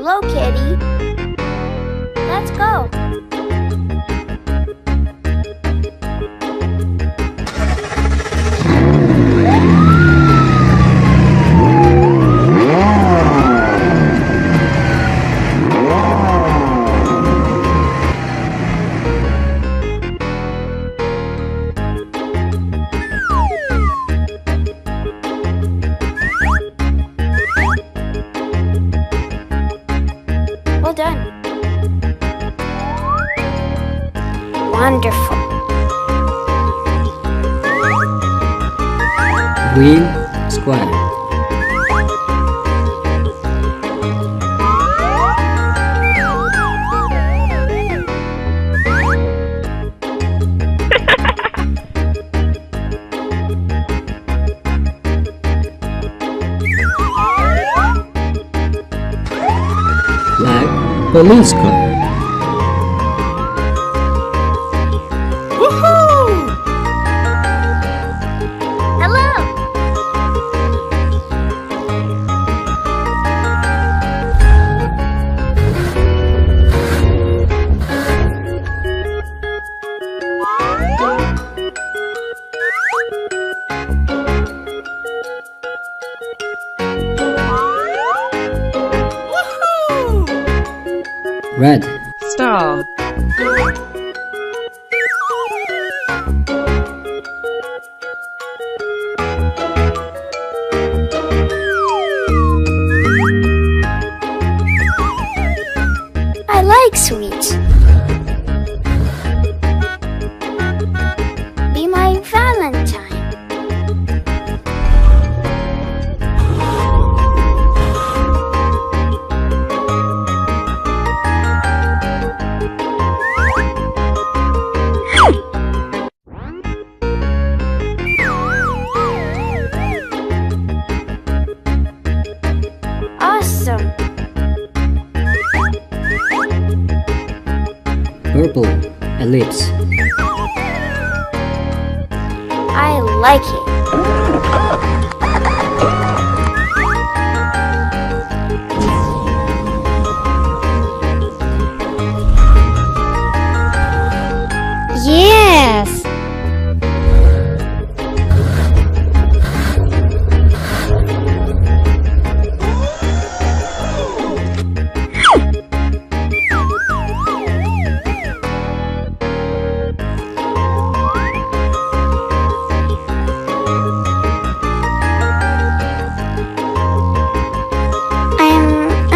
Hello, kitty. Let's go. Well done. Wonderful. Green square. Black police car. Hello. Red. Star. I like sweets. Be my Valentine. Awesome. Purple ellipse. I like it. Yes.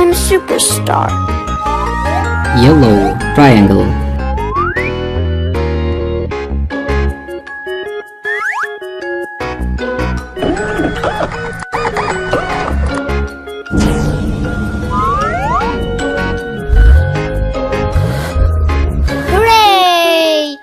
I'm superstar. Yellow triangle. Hooray!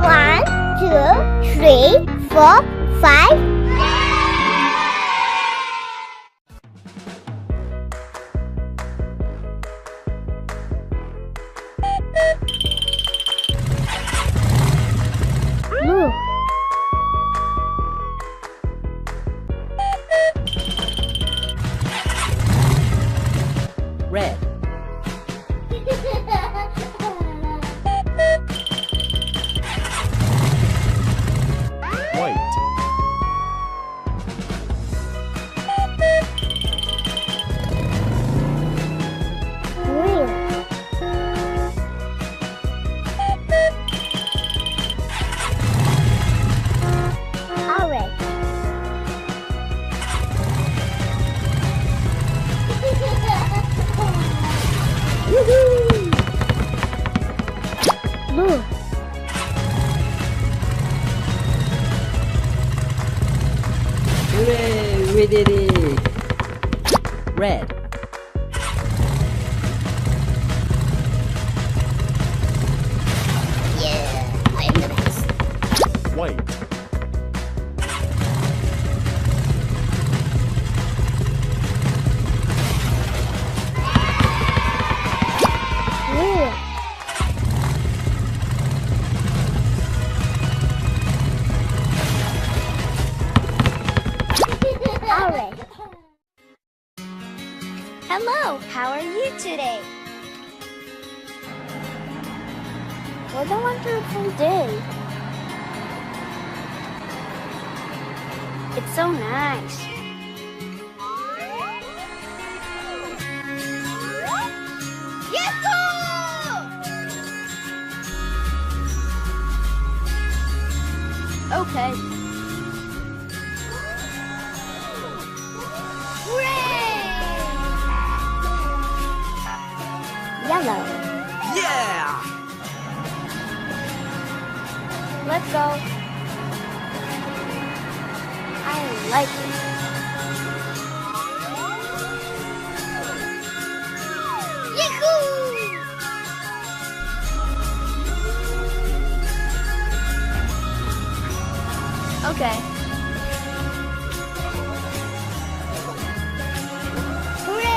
One, two, three, four, five. Blue. Red. White. Hooray! We did it! Red. Yeah, I'm the best. White. Blue. Orange. Hello, how are you today? What a wonderful day. It's so nice. Okay. Yellow. Yeah! Let's go. I like it. Yahoo! Okay. Hooray!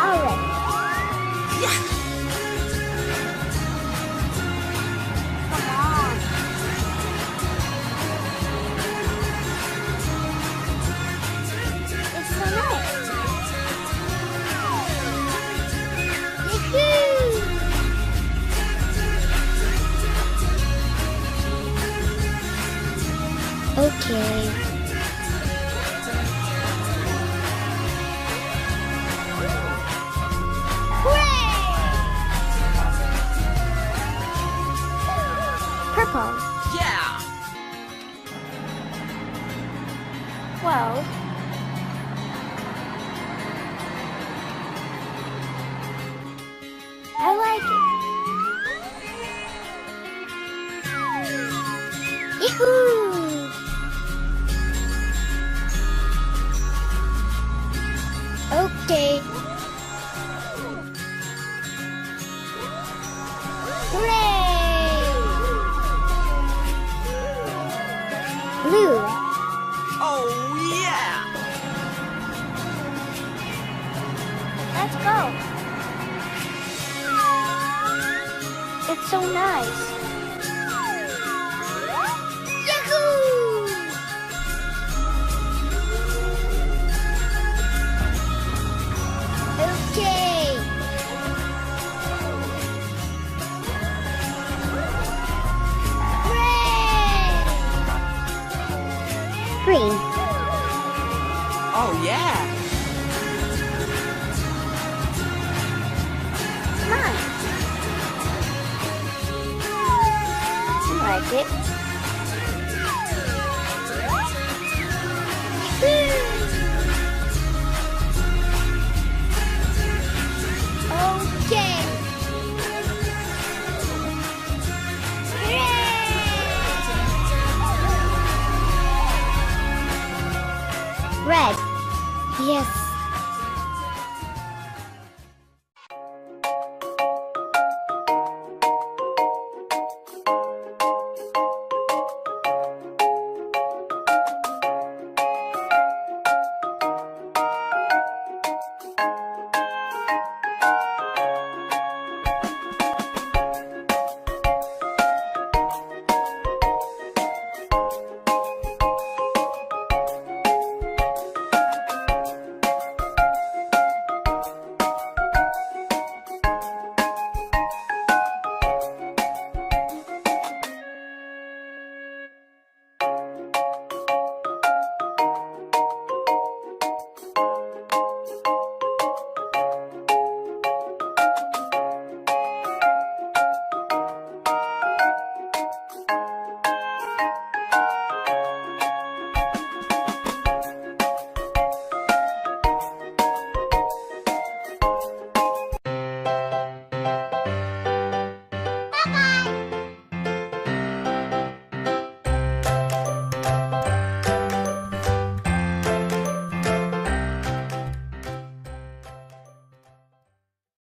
Orange. Come on. It's so nice. Yahoo! Okay. Purple. Yeah! Well, I like it. Yahoo! Okay. Hooray! Blue. Oh, yeah! Let's go. It's so nice. Yahoo! Okay. Hooray! Green. Oh, yeah! Come on. I like it.